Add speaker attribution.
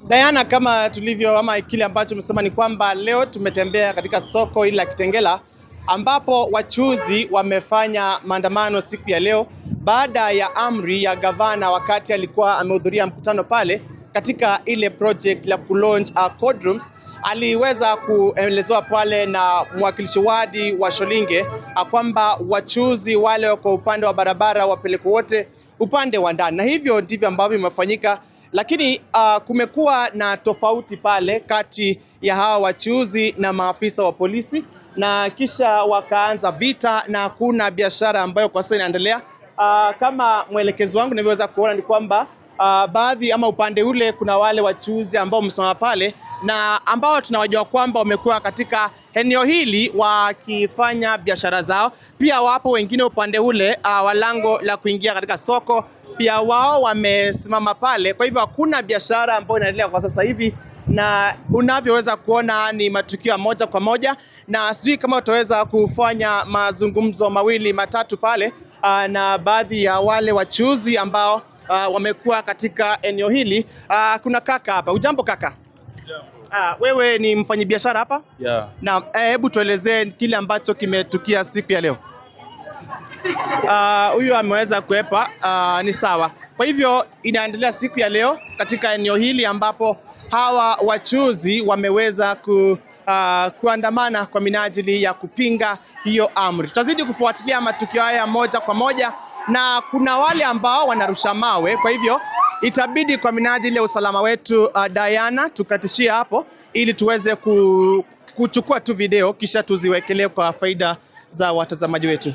Speaker 1: Diana, kama tulivyo ama kile ambacho tumesema ni kwamba leo tumetembea katika soko hili la Kitengela ambapo wachuuzi wamefanya maandamano siku ya leo baada ya amri ya gavana wakati alikuwa amehudhuria mkutano pale katika ile project la kulaunch code rooms. Aliweza kuelezewa pale na mwakilishi wadi wa Sholinge kwamba wachuuzi wale kwa upande wa barabara wapelekwe wote upande wa ndani, na hivyo ndivyo ambavyo imefanyika. Lakini kumekuwa na tofauti pale kati ya hawa wachuuzi na maafisa wa polisi, na kisha wakaanza vita na kuna biashara ambayo kwa sasa inaendelea. Kama mwelekezi wangu niliweza kuona ni kwamba baadhi ama upande ule kuna wale wachuuzi ambao wamesimama pale na ambao tunawajua kwamba wamekuwa katika eneo hili wakifanya biashara zao. Pia wapo wengine upande ule wa lango la kuingia katika soko, pia wao wamesimama pale. Kwa hivyo hakuna biashara ambayo inaendelea kwa sasa hivi, na unavyoweza kuona ni matukio moja kwa moja, na sijui kama utaweza kufanya mazungumzo mawili matatu pale na baadhi ya wale wachuuzi ambao wamekuwa katika eneo hili. Kuna kaka hapa. Ujambo kaka? Wewe ni mfanyabiashara hapa?
Speaker 2: Yeah.
Speaker 1: Na hebu tuelezee kile ambacho kimetukia siku ya leo. Huyu ameweza kuepa, ni sawa. Kwa hivyo inaendelea siku ya leo katika eneo hili ambapo hawa wachuuzi wameweza kuandamana kwa minajili ya kupinga hiyo amri. Tutazidi kufuatilia matukio haya moja kwa moja, na kuna wale ambao wanarusha mawe. Kwa hivyo itabidi kwa minajili ya usalama wetu, Diana, tukatishia hapo ili tuweze kuchukua tu video kisha tuziwekelee kwa faida za watazamaji wetu.